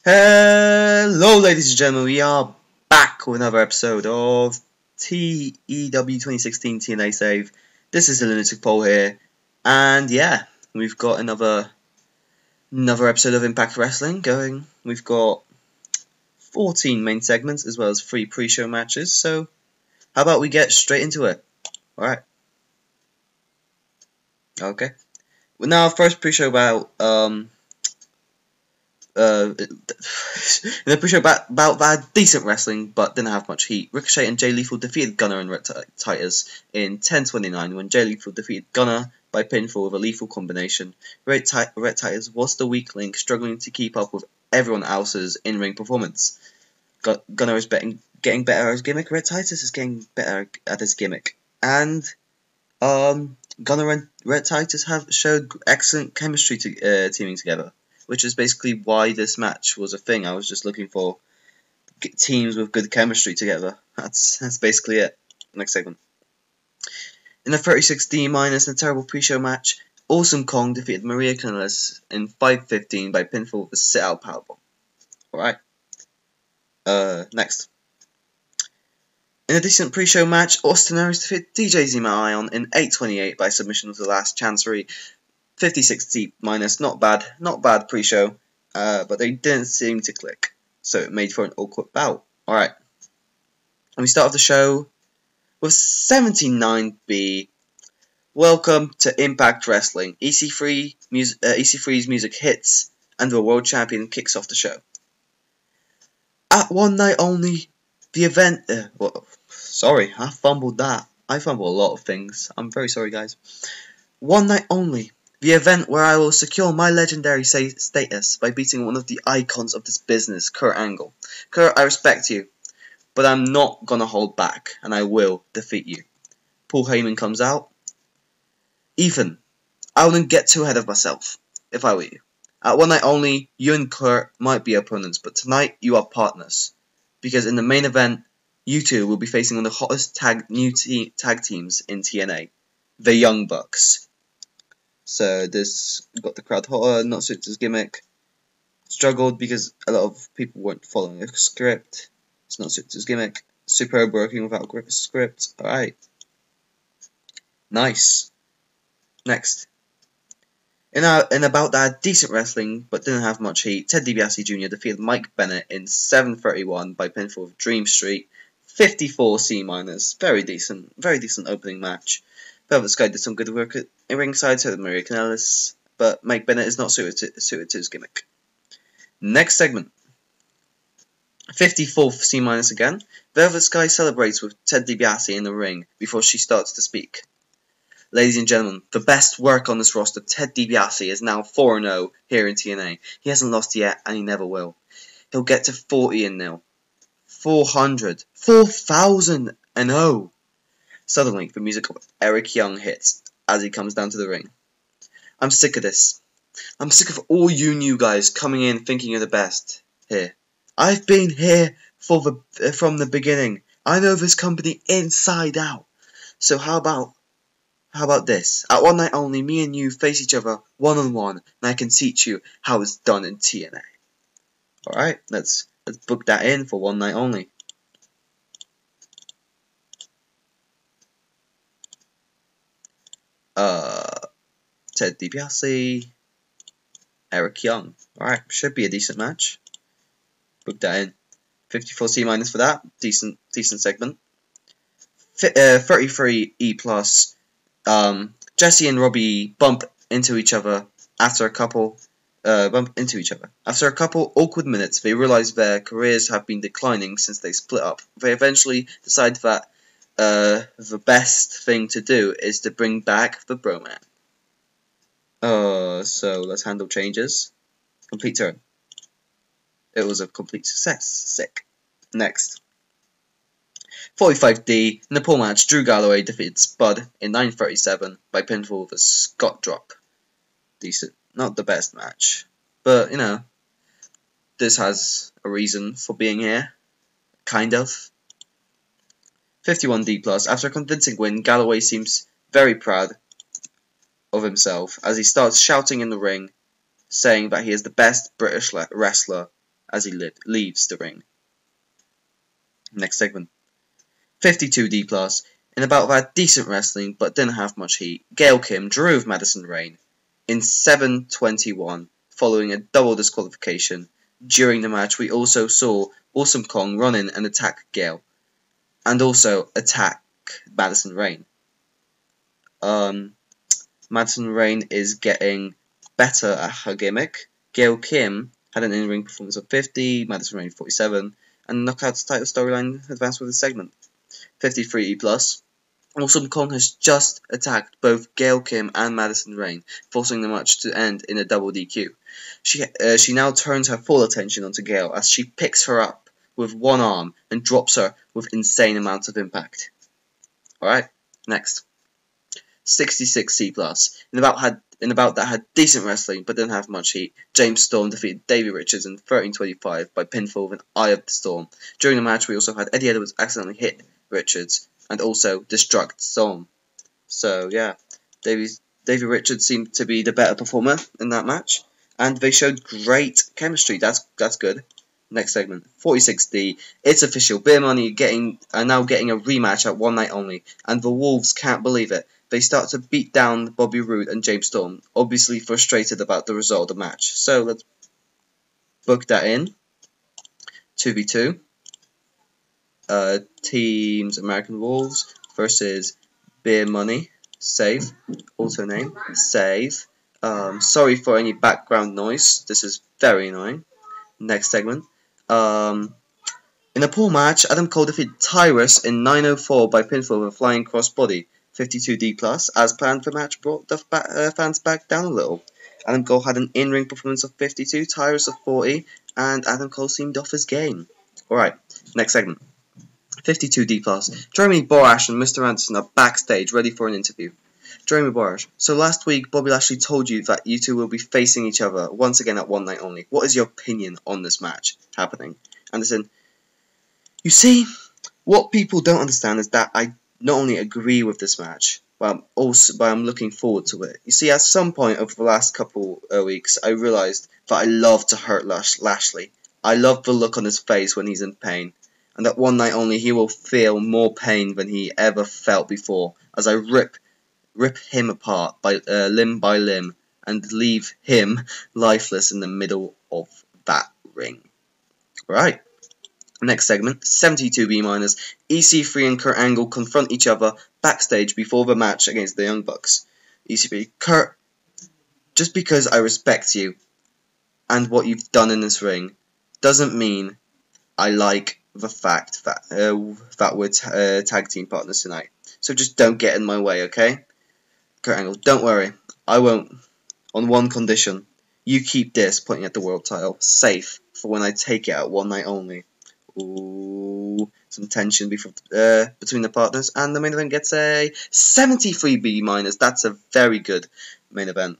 Hello, ladies and gentlemen. We are back with another episode of TEW 2016 TNA Save. This is the Lunatic Pole here, and yeah, we've got another episode of Impact Wrestling going. We've got 14 main segments as well as 3 pre-show matches. So, how about we get straight into it? All right. Okay. Well, now, first pre-show about in a pre-show about that decent wrestling, but didn't have much heat. Ricochet and Jay Lethal defeated Gunner and Red Titus in 10:29 when Jay Lethal defeated Gunner by pinfall with a lethal combination. Red Titus was the weak link, struggling to keep up with everyone else's in-ring performance. Gunner is getting better at his gimmick. Red Titus is getting better at his gimmick, and Gunner and Red Titus have showed excellent chemistry teaming together, which is basically why this match was a thing. I was just looking for teams with good chemistry together. That's basically it. Next segment. In the 36D minus and a terrible pre-show match, Awesome Kong defeated Maria Kanellis in 5:15 by pinfall with a sit-out powerbomb. Alright. Next. In a decent pre-show match, Austin Aries defeated DJ Zema Ion in 8:28 by submission of the Last Chancery. 56D minus, not bad pre-show, but they didn't seem to click, so it made for an awkward bout. Alright, and we start off the show with 79B. Welcome to Impact Wrestling. EC3's music hits, and the world champion kicks off the show. At one night only, the event. Sorry, I fumbled that. I fumble a lot of things. I'm very sorry, guys. One night only. The event where I will secure my legendary status by beating one of the icons of this business, Kurt Angle. Kurt, I respect you, but I'm not gonna hold back, and I will defeat you. Paul Heyman comes out. Ethan, I wouldn't get too ahead of myself, if I were you. At one night only, you and Kurt might be opponents, but tonight you are partners. Because in the main event, you two will be facing one of the hottest tag teams in TNA, the Young Bucks. So this got the crowd hotter, not suited to his gimmick. Struggled because a lot of people weren't following a script. It's not suited to his gimmick. Superb working without a script. Alright. Nice. Next. In about that decent wrestling, but didn't have much heat, Ted DiBiase Jr. defeated Mike Bennett in 7:31 by pinfall with Dream Street. 54C-. Very decent opening match. Velvet Sky did some good work at ringside, so did Maria Kanellis, but Mike Bennett is not suited to his gimmick. Next segment. 54th C- again. Velvet Sky celebrates with Ted DiBiase in the ring before she starts to speak. Ladies and gentlemen, the best work on this roster, Ted DiBiase, is now 4-0 here in TNA. He hasn't lost yet, and he never will. He'll get to 40-0. 400. 4,000-0. Suddenly, the music of Eric Young hits as he comes down to the ring. I'm sick of this. I'm sick of all you new guys coming in thinking you're the best here. I've been here from the beginning. I know this company inside out. So how about this? At one night only, me and you face each other one-on-one, and I can teach you how it's done in TNA. Alright, let's book that in for one night only. Ted DiBiase, Eric Young. Alright, should be a decent match. Book that in. 54C- for that. Decent segment. 33E+. Jesse and Robbie bump into each other after a couple awkward minutes. They realize their careers have been declining since they split up. They eventually decide that the best thing to do is to bring back the Broman. So let's handle changes. Complete turn. It was a complete success. Sick. Next. 45D. In the pool match, Drew Galloway defeated Spud in 9:37 by pinfall with a Scott drop. Decent. Not the best match. But, you know, this has a reason for being here. Kind of. 51D+. After a convincing win, Galloway seems very proud of himself as he starts shouting in the ring, saying that he is the best British wrestler as he leaves the ring. Next segment. 52D plus. In a bout that had decent wrestling but didn't have much heat, Gail Kim drove Madison Rayne in 7:21 following a double disqualification. During the match, we also saw Awesome Kong run in and attack Gail, and also attack Madison Rayne. Madison Rayne is getting better at her gimmick. Gail Kim had an in-ring performance of 50, Madison Rayne 47, and the Knockouts title storyline advanced with the segment. 53E plus. Awesome Kong has just attacked both Gail Kim and Madison Rayne, forcing the match to end in a double DQ. She now turns her full attention onto Gail as she picks her up with one arm and drops her with insane amounts of impact. Alright, next. 66C plus. In a bout that had decent wrestling but didn't have much heat, James Storm defeated Davey Richards in 13:25 by pinfall with an Eye of the Storm. During the match, we also had Eddie Edwards accidentally hit Richards and also destruct Storm. So yeah, Davey Richards seemed to be the better performer in that match, and they showed great chemistry. That's good. Next segment, 46D. It's official. Beer Money are now getting a rematch at One Night Only, and the Wolves can't believe it. They start to beat down Bobby Roode and James Storm, obviously frustrated about the result of the match. So let's book that in. 2v2. Teams American Wolves versus Beer Money. Save. Also name. Save. Sorry for any background noise. This is very annoying. Next segment. In a pool match, Adam Cole defeated Tyrus in 9:04 by pinfall with a flying crossbody. 52D plus. As planned, the match brought the fans back down a little. Adam Cole had an in-ring performance of 52, Tyrus of 40, and Adam Cole seemed off his game. Alright, next segment. 52D plus. Jeremy Borash and Mr. Anderson are backstage ready for an interview. Jeremy Borash, so last week Bobby Lashley told you that you two will be facing each other once again at One Night Only. What is your opinion on this match happening? Anderson, you see, what people don't understand is that I not only agree with this match, but I'm looking forward to it. You see, at some point over the last couple weeks, I realised that I love to hurt Lashley. I love the look on his face when he's in pain. And at One Night Only, he will feel more pain than he ever felt before, as I rip him apart limb by limb and leave him lifeless in the middle of that ring. Right. Next segment, 72B minus. EC3 and Kurt Angle confront each other backstage before the match against the Young Bucks. EC3, Kurt, just because I respect you and what you've done in this ring doesn't mean I like the fact that we're tag team partners tonight. So just don't get in my way, okay? Kurt Angle, don't worry, I won't. On one condition, you keep this, pointing at the world title, safe for when I take it at One Night Only. Ooh, some tension between the partners, and the main event gets a 73B minus. That's a very good main event.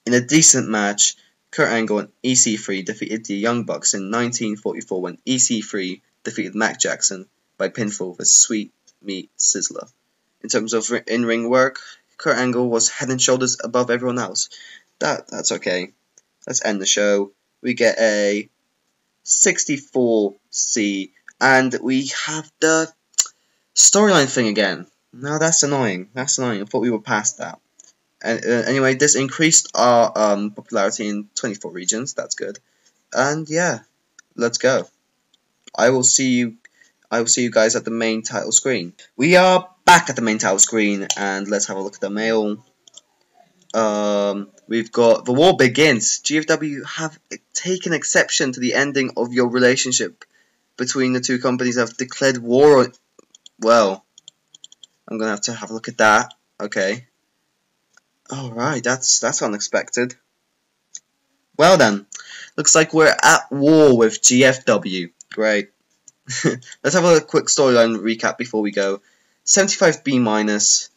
In a decent match, Kurt Angle and EC3 defeated the Young Bucks in 1944 when EC3 defeated Mac Jackson by pinfall with Sweet Meat Sizzler. In terms of in-ring work, Kurt Angle was head and shoulders above everyone else. That's okay. Let's end the show. We get a 64C, and we have the storyline thing again. Now that's annoying. I thought we were past that. And anyway, this increased our popularity in 24 regions. That's good. And yeah, let's go. I will see you guys at the main title screen. We are back at the main title screen, and let's have a look at the mail. We've got The War Begins. GFW have taken exception to the ending of your relationship between the two companies. Have declared war on... Well, I'm going to have a look at that. Okay. Alright, that's unexpected. Well then, looks like we're at war with GFW. Great. Let's have a quick storyline recap before we go. 75B minus.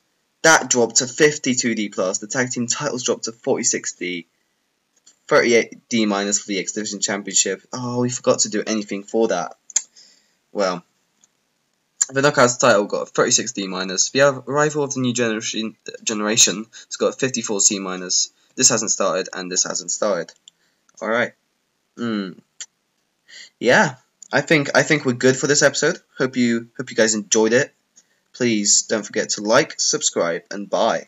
That dropped to 52D plus. The tag team titles dropped to 46D. 38D minus for the X Division Championship. Oh, we forgot to do anything for that. Well, the Knockouts title got a 36D minus. The arrival of the new generation has got a 54C minus. This hasn't started, and this hasn't started. Alright. yeah, I think we're good for this episode. Hope you guys enjoyed it. Please don't forget to like, subscribe, and bye.